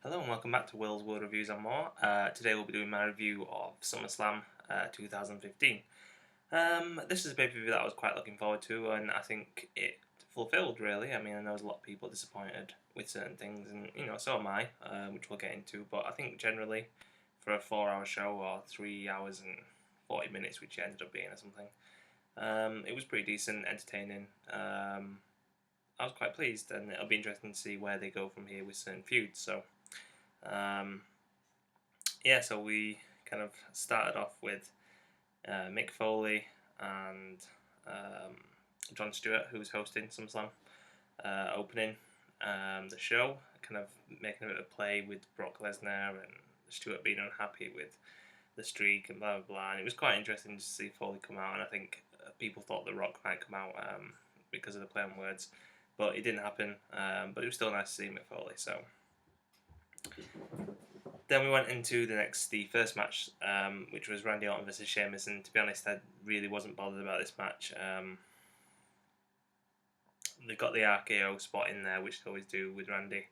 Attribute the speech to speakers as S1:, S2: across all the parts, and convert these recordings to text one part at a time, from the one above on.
S1: Hello and welcome back to Will's World Reviews and More. Today we'll be doing my review of SummerSlam 2015. This is a pay-per-view that I was quite looking forward to, and I think it fulfilled, really. I mean, I know there's a lot of people disappointed with certain things, and, so am I, which we'll get into, but I think generally, for a 4-hour show, or 3 hours and 40 minutes, which it ended up being or something, it was pretty decent, entertaining. I was quite pleased, and it'll be interesting to see where they go from here with certain feuds, so... Um, so we kind of started off with Mick Foley and Jon Stewart, who was hosting SummerSlam, opening the show, kind of making a bit of play with Brock Lesnar and Stewart being unhappy with the streak and blah blah blah. And it was quite interesting to see Foley come out, and I think people thought The Rock might come out because of the play on words, but it didn't happen. But it was still nice to see Mick Foley. So. Then we went into the first match, which was Randy Orton versus Sheamus, and to be honest, I really wasn't bothered about this match. They got the RKO spot in there, which they always do with Randy,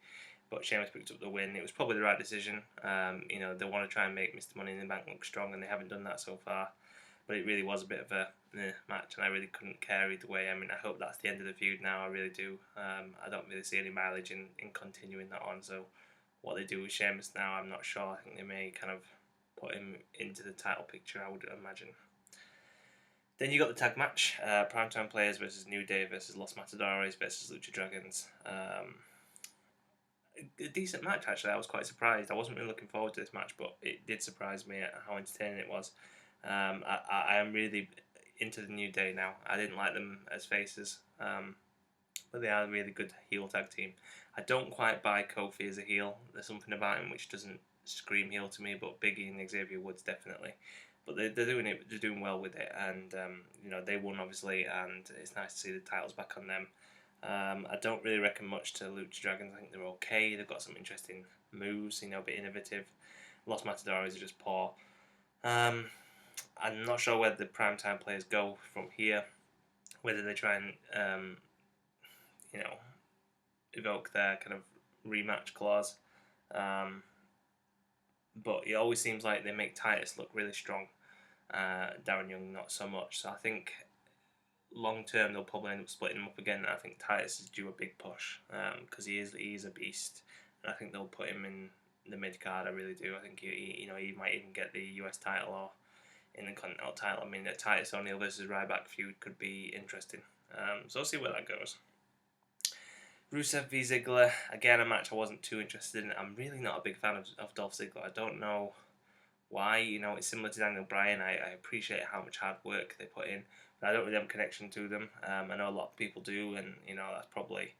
S1: but Sheamus picked up the win. It was probably the right decision. They want to try and make Mr. Money in the Bank look strong, and they haven't done that so far. But it really was a bit of a match, and I really couldn't care either way. I mean, I hope that's the end of the feud now. I really do. I don't really see any mileage in continuing that on, so... What they do with Sheamus now, I'm not sure. I think they may kind of put him into the title picture, I would imagine. Then you got the tag match, Primetime Players versus New Day versus Los Matadores versus Lucha Dragons. A decent match, actually. I was quite surprised. I wasn't really looking forward to this match, but it did surprise me at how entertaining it was. I am really into the New Day now. I didn't like them as faces. But they are a really good heel tag team. I don't quite buy Kofi as a heel. There's something about him which doesn't scream heel to me, but Biggie and Xavier Woods definitely. But they're doing it. They're doing well with it, and they won obviously, and it's nice to see the titles back on them. I don't really reckon much to Lucha Dragons. I think they're okay. They've got some interesting moves, a bit innovative. Los Matadores are just poor. I'm not sure where the Primetime Players go from here. Whether they try and evoke their kind of rematch clause. But it always seems like they make Titus look really strong. Darren Young not so much. So I think long term they'll probably end up splitting them up again. I think Titus is due a big push because he is a beast, and I think they'll put him in the mid card. I really do. I think he might even get the US title or in the Continental title. I mean, the Titus O'Neil versus Ryback feud could be interesting. So we'll see where that goes. Rusev v Ziggler, again a match I wasn't too interested in. I'm really not a big fan of Dolph Ziggler. I don't know why. It's similar to Daniel Bryan. I appreciate how much hard work they put in, but I don't really have a connection to them. I know a lot of people do, and that's probably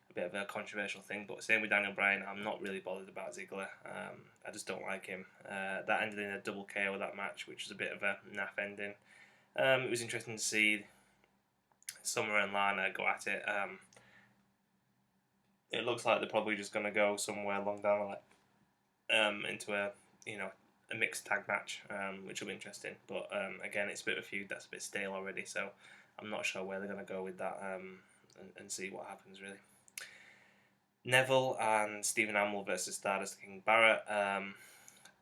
S1: a bit of a controversial thing. But same with Daniel Bryan, I'm not really bothered about Ziggler. I just don't like him. That ended in a double KO, that match, which was a bit of a naff ending. It was interesting to see Summer and Lana go at it. It looks like they're probably just going to go somewhere along down the line into a mixed tag match, which will be interesting. But again, it's a bit of a feud that's a bit stale already, so I'm not sure where they're going to go with that and see what happens really. Neville and Stephen Amell versus Stardust King Barrett.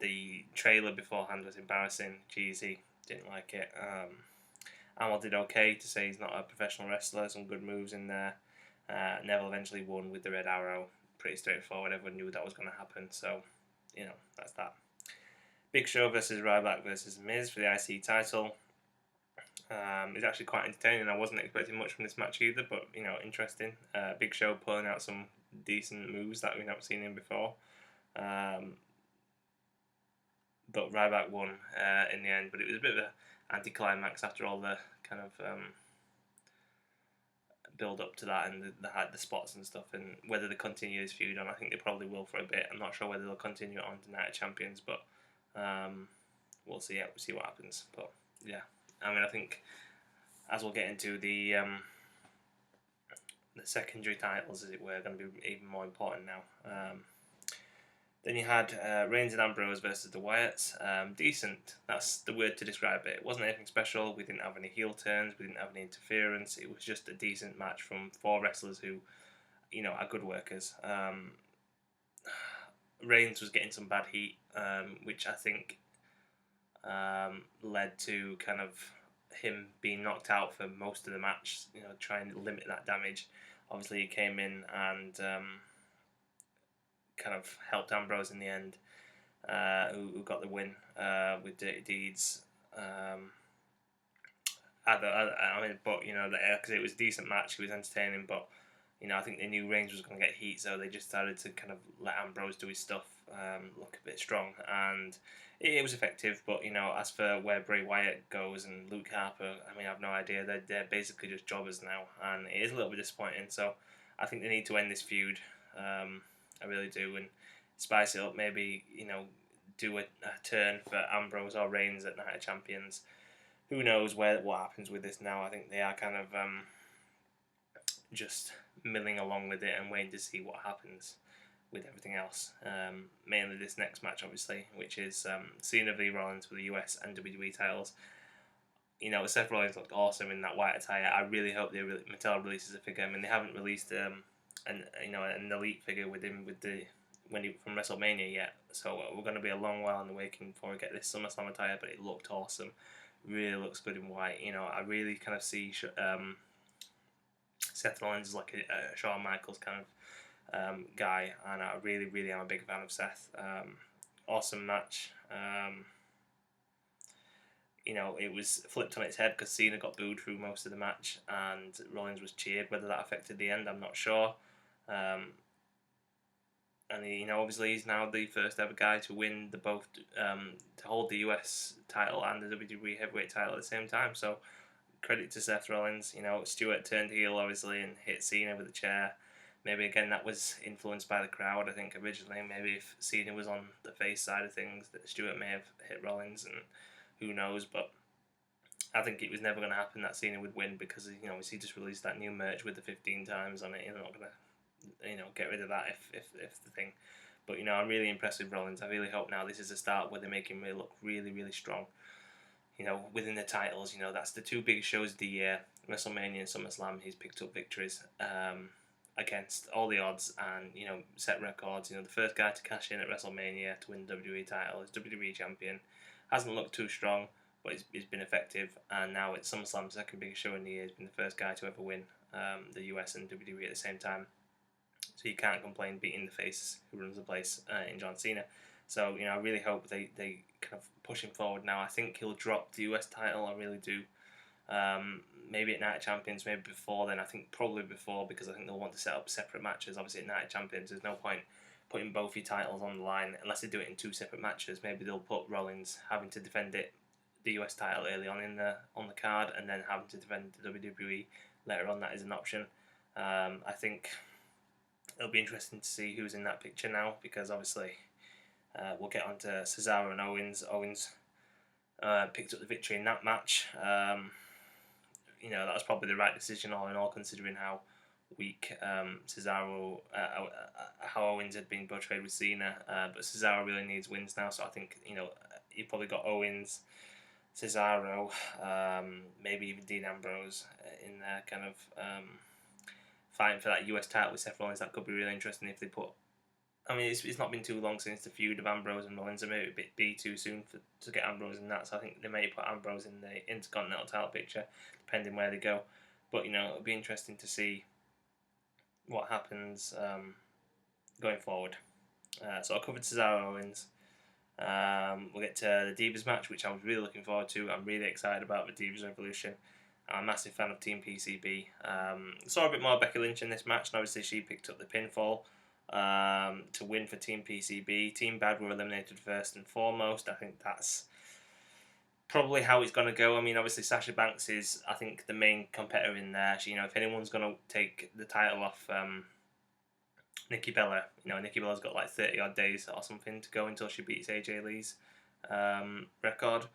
S1: The trailer beforehand was embarrassing, cheesy, didn't like it. Amell did okay to say he's not a professional wrestler, some good moves in there. Neville eventually won with the Red Arrow. Pretty straightforward. Everyone knew that was going to happen. So, that's that. Big Show versus Ryback versus Miz for the IC title. It's actually quite entertaining. I wasn't expecting much from this match either, but, interesting. Big Show pulling out some decent moves that we've not seen him before. But Ryback won in the end. But it was a bit of an anticlimax after all the kind of... build up to that and the spots and stuff, and whether they continue this feud on, I think they probably will for a bit. I'm not sure whether they'll continue it on to Night of Champions, but we'll see what happens. But yeah, I mean, I think as we'll get into the secondary titles, as it were, are going to be even more important now. Then you had Reigns and Ambrose versus the Wyatts. Decent, that's the word to describe it. It wasn't anything special. We didn't have any heel turns. We didn't have any interference. It was just a decent match from four wrestlers who, are good workers. Reigns was getting some bad heat, which I think led to kind of him being knocked out for most of the match. Trying to limit that damage. Obviously, he came in and kind of helped Ambrose in the end, who got the win with Dirty Deeds. But because it was a decent match, it was entertaining. But I think they knew Reigns was going to get heat, so they just started to kind of let Ambrose do his stuff, look a bit strong, and it was effective. But as for where Bray Wyatt goes and Luke Harper, I have no idea. They're basically just jobbers now, and it is a little bit disappointing. So I think they need to end this feud. I really do, and spice it up. Maybe do a turn for Ambrose or Reigns at Night of Champions. Who knows what happens with this now? I think they are kind of just milling along with it and waiting to see what happens with everything else. Mainly this next match, obviously, which is Cena v Rollins for the US and WWE titles. Seth Rollins looked awesome in that white attire. I really hope Mattel releases a figure. they haven't released an elite figure with him from WrestleMania yet. So we're going to be a long while in the waiting before we get this SummerSlam attire. But it looked awesome. Really looks good in white. I really kind of see Seth Rollins is like a Shawn Michaels kind of guy, and I really, really am a big fan of Seth. Awesome match. It was flipped on its head because Cena got booed through most of the match, and Rollins was cheered. Whether that affected the end, I'm not sure. And obviously he's now the first ever guy to win to hold the US title and the WWE Heavyweight title at the same time. So credit to Seth Rollins. Stewart turned heel obviously and hit Cena with a chair. Maybe again that was influenced by the crowd. I think originally maybe if Cena was on the face side of things, that Stewart may have hit Rollins, and who knows. But I think it was never going to happen that Cena would win because he just released that new merch with the 15 times on it. You're not going to get rid of that if the thing. But I'm really impressed with Rollins. I really hope now this is a start where they make him really look really, really strong. Within the titles, that's the two biggest shows of the year, WrestleMania and SummerSlam. He's picked up victories against all the odds and set records. The first guy to cash in at WrestleMania to win the WWE title is WWE champion. Hasn't looked too strong, but he's been effective. And now it's SummerSlam, second biggest show in the year. He's been the first guy to ever win the US and WWE at the same time. So you can't complain beating the face who runs the place in John Cena. So I really hope they kind of push him forward now. I think he'll drop the US title. I really do. Maybe at Night of Champions, maybe before then. I think probably before, because I think they'll want to set up separate matches. Obviously at Night of Champions, there's no point putting both your titles on the line unless they do it in two separate matches. Maybe they'll put Rollins having to defend the US title early on on the card, and then having to defend the WWE later on. That is an option. I think it'll be interesting to see who's in that picture now, because obviously we'll get on to Cesaro and Owens. Owens picked up the victory in that match. That was probably the right decision all in all, considering how weak Cesaro, how Owens had been portrayed with Cena. But Cesaro really needs wins now, so I think you probably got Owens, Cesaro, maybe even Dean Ambrose in there, kind of fighting for that US title with Seth Rollins. That could be really interesting if they put. It's not been too long since the feud of Ambrose and Rollins. Maybe it would be too soon to get Ambrose in that. So I think they may put Ambrose in the Intercontinental title picture, depending where they go. But it'll be interesting to see what happens going forward. So I covered Cesaro Owens. We'll get to the Divas match, which I was really looking forward to. I'm really excited about the Divas Revolution. I'm a massive fan of Team PCB. Saw a bit more Becky Lynch in this match, and obviously she picked up the pinfall to win for Team PCB. Team Bad were eliminated first and foremost. I think that's probably how it's going to go. Obviously Sasha Banks is, I think, the main competitor in there. If anyone's going to take the title off Nikki Bella, Nikki Bella's got like 30 odd days or something to go until she beats AJ Lee's record.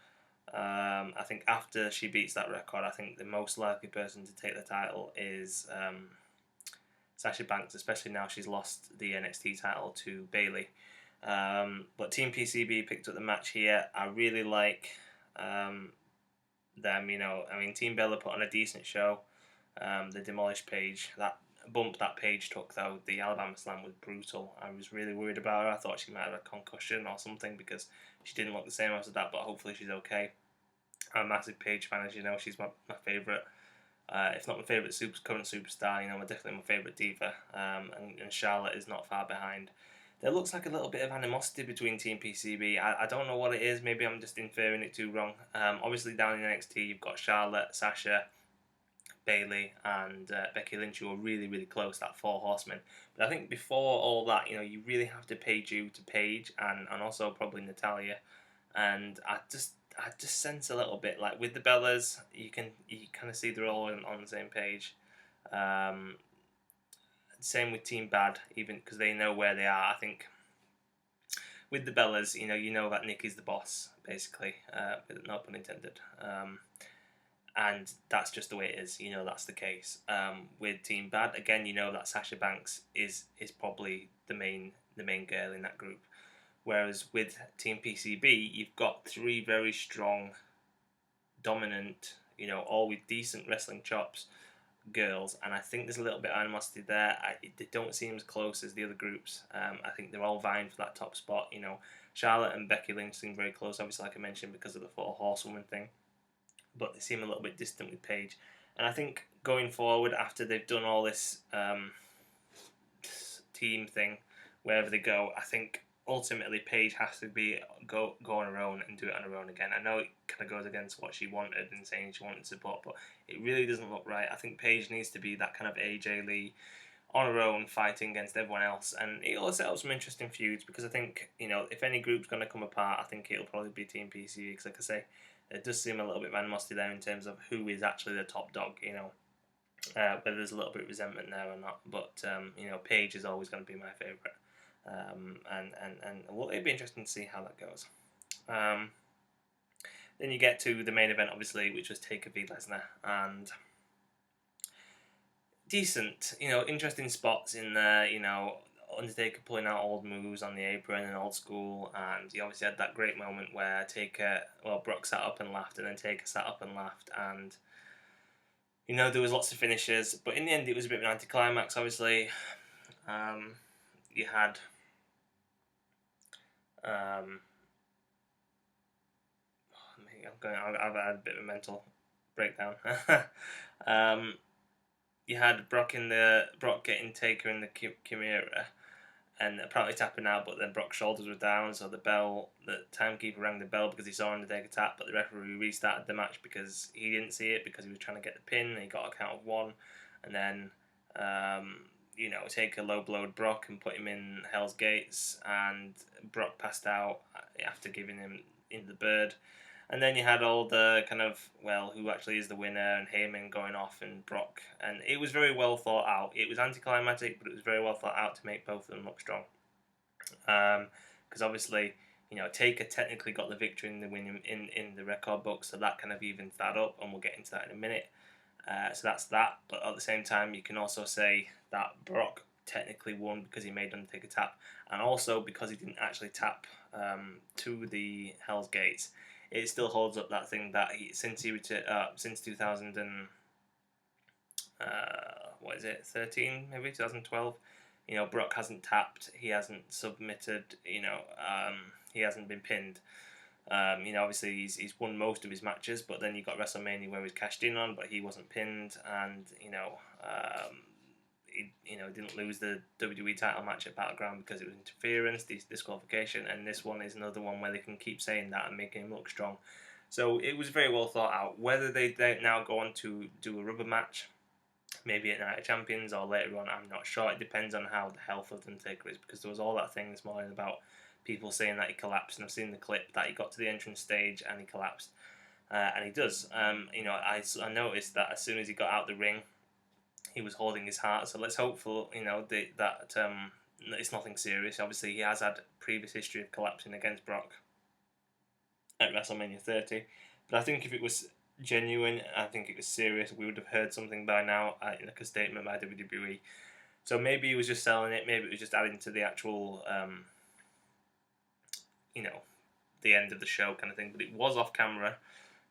S1: I think after she beats that record, I think the most likely person to take the title is Sasha Banks, especially now she's lost the NXT title to Bayley. But Team PCB picked up the match here. I really like them. Team Bella put on a decent show. They demolished Paige. That bump that Paige took, though, the Alabama Slam, was brutal. I was really worried about her. I thought she might have a concussion or something because she didn't look the same after that, but hopefully she's okay. I'm a massive Paige fan, as you know. She's my favourite, if not my favourite current superstar, definitely my favourite diva. And Charlotte is not far behind. There looks like a little bit of animosity between Team PCB. I don't know what it is. Maybe I'm just inferring it too wrong. Obviously, down in NXT, you've got Charlotte, Sasha, Bailey, and Becky Lynch, who are really, really close, that four horsemen. But I think before all that, you really have to pay due to Paige and also probably Natalya. And I just sense a little bit like with the Bellas, you kind of see they're all on the same page. Same with Team Bad, even because they know where they are. I think with the Bellas, you know that Nikki's the boss, basically, no pun intended. And that's just the way it is. That's the case. With Team Bad, again, that Sasha Banks is probably the main girl in that group. Whereas with Team PCB, you've got three very strong, dominant, all with decent wrestling chops, girls, and I think there's a little bit of animosity there. They don't seem as close as the other groups. I think they're all vying for that top spot. Charlotte and Becky Lynch seem very close, obviously, like I mentioned, because of the four horsewoman thing, but they seem a little bit distant with Paige. And I think going forward, after they've done all this team thing, wherever they go, I think ultimately Paige has to go on her own and do it on her own again. I know it kind of goes against what she wanted and saying she wanted support, but it really doesn't look right. I think Paige needs to be that kind of AJ Lee on her own, fighting against everyone else, and it'll set up some interesting feuds, because I think, if any group's going to come apart, I think it'll probably be Team PCB, because like I say, there does seem a little bit of animosity there in terms of who is actually the top dog, whether there's a little bit of resentment there or not, but Paige is always going to be my favourite. And well, it'd be interesting to see how that goes. Then you get to the main event, obviously, which was Taker v Lesnar, and decent, interesting spots in there. Undertaker pulling out old moves on the apron and old school, and he obviously had that great moment where Brock sat up and laughed, and then Taker sat up and laughed, and there was lots of finishes, but in the end it was a bit of an anticlimax. Obviously, you had I've had a bit of a mental breakdown. You had Brock getting Taker in the Chimera, and apparently tapping out, but then Brock's shoulders were down, so the timekeeper rang the bell because he saw Undertaker tap, but the referee restarted the match because he didn't see it, because he was trying to get the pin, and he got a count of one, and then Taker low-blowed Brock and put him in Hell's Gates, and Brock passed out after giving him into the bird. And then you had all the kind of, who actually is the winner, and Heyman going off, and Brock. And it was very well thought out. It was anticlimactic, but it was very well thought out to make both of them look strong. Because obviously, Taker technically got the victory in the win in the record book, so that kind of evens that up, and we'll get into that in a minute. So that's that. But at the same time, you can also say that Brock technically won because he made Undertaker tap, and also because he didn't actually tap to the Hell's Gates. It still holds up that thing that since 2000 and 13, maybe 2012. Brock hasn't tapped. He hasn't submitted. He hasn't been pinned. Obviously he's won most of his matches, but then you got WrestleMania where he was cashed in on, but he wasn't pinned, and he didn't lose the WWE title match at Battleground because it was interference, disqualification, and this one is another one where they can keep saying that and making him look strong. So it was very well thought out. Whether they now go on to do a rubber match, maybe at Night of Champions or later on, I'm not sure. It depends on how the health of Undertaker is, because there was all that thing this morning about people saying that he collapsed, and I've seen the clip that he got to the entrance stage and he collapsed, and he does. I noticed that as soon as he got out the ring, he was holding his heart. So let's hope for that it's nothing serious. Obviously, he has had previous history of collapsing against Brock at WrestleMania 30, but I think if it was genuine, I think it was serious, we would have heard something by now, like a statement by WWE. So maybe he was just selling it. Maybe it was just adding to the actual, the end of the show kind of thing. But it was off camera.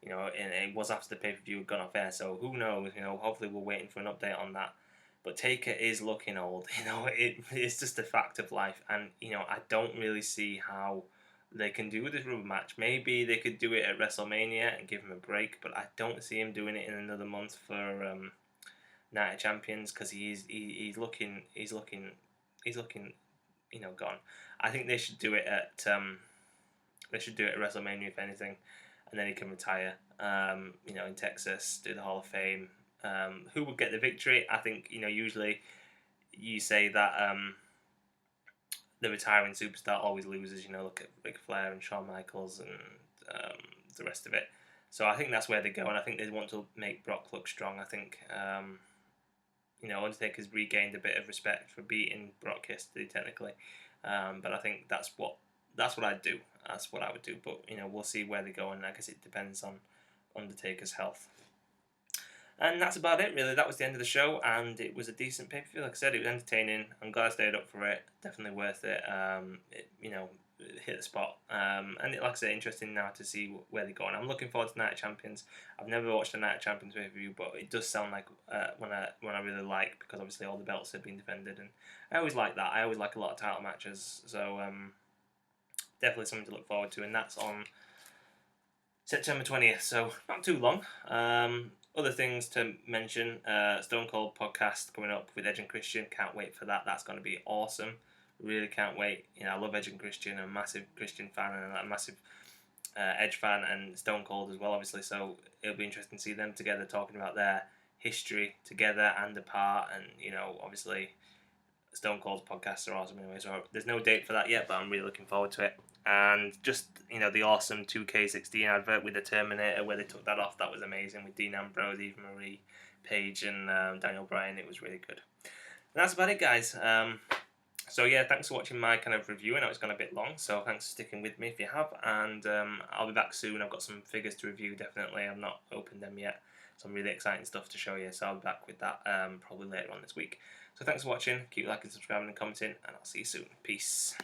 S1: And it was after the pay-per-view had gone off air, so who knows, hopefully we're waiting for an update on that. But Taker is looking old. It's just a fact of life, and I don't really see how they can do this rubber match. Maybe they could do it at WrestleMania and give him a break, but I don't see him doing it in another month for Night of Champions, because he's looking gone. I think they should do it at WrestleMania if anything, and then he can retire. In Texas, do the Hall of Fame. Who would get the victory? I think usually you say that the retiring superstar always loses. Look at Ric Flair and Shawn Michaels and the rest of it. So I think that's where they go, and I think they want to make Brock look strong. I think Undertaker's regained a bit of respect for beating Brock yesterday, technically, but I think that's what I'd do. That's what I would do. But we'll see where they go, and I guess it depends on Undertaker's health. And that's about it, really. That was the end of the show, and it was a decent pay-per-view. Like I said, it was entertaining. I'm glad I stayed up for it. Definitely worth it. It hit the spot. Like I said, interesting now to see where they go. And I'm looking forward to Night of Champions. I've never watched a Night of Champions pay-per-view, but it does sound like one I really like, because obviously all the belts have been defended, and I always like that. I always like a lot of title matches, so definitely something to look forward to. And that's on September 20th, so not too long. Other things to mention, Stone Cold podcast coming up with Edge and Christian. Can't wait for that. That's going to be awesome. Really can't wait. I love Edge and Christian. I'm a massive Christian fan and a massive Edge fan, and Stone Cold as well, obviously. So it'll be interesting to see them together, talking about their history together and apart. And obviously Stone Cold's podcasts are awesome anyway. So there's no date for that yet, but I'm really looking forward to it. And just the awesome 2K16 advert with the Terminator, where they took that off, that was amazing, with Dean Ambrose, Eva Marie, Paige, and Daniel Bryan. It was really good. And that's about it, guys. So yeah, thanks for watching my kind of review. I know it's gone a bit long, so thanks for sticking with me if you have. And I'll be back soon. I've got some figures to review, definitely. I've not opened them yet. Some really exciting stuff to show you, so I'll be back with that probably later on this week. So thanks for watching. Keep liking, subscribing, and commenting, and I'll see you soon. Peace.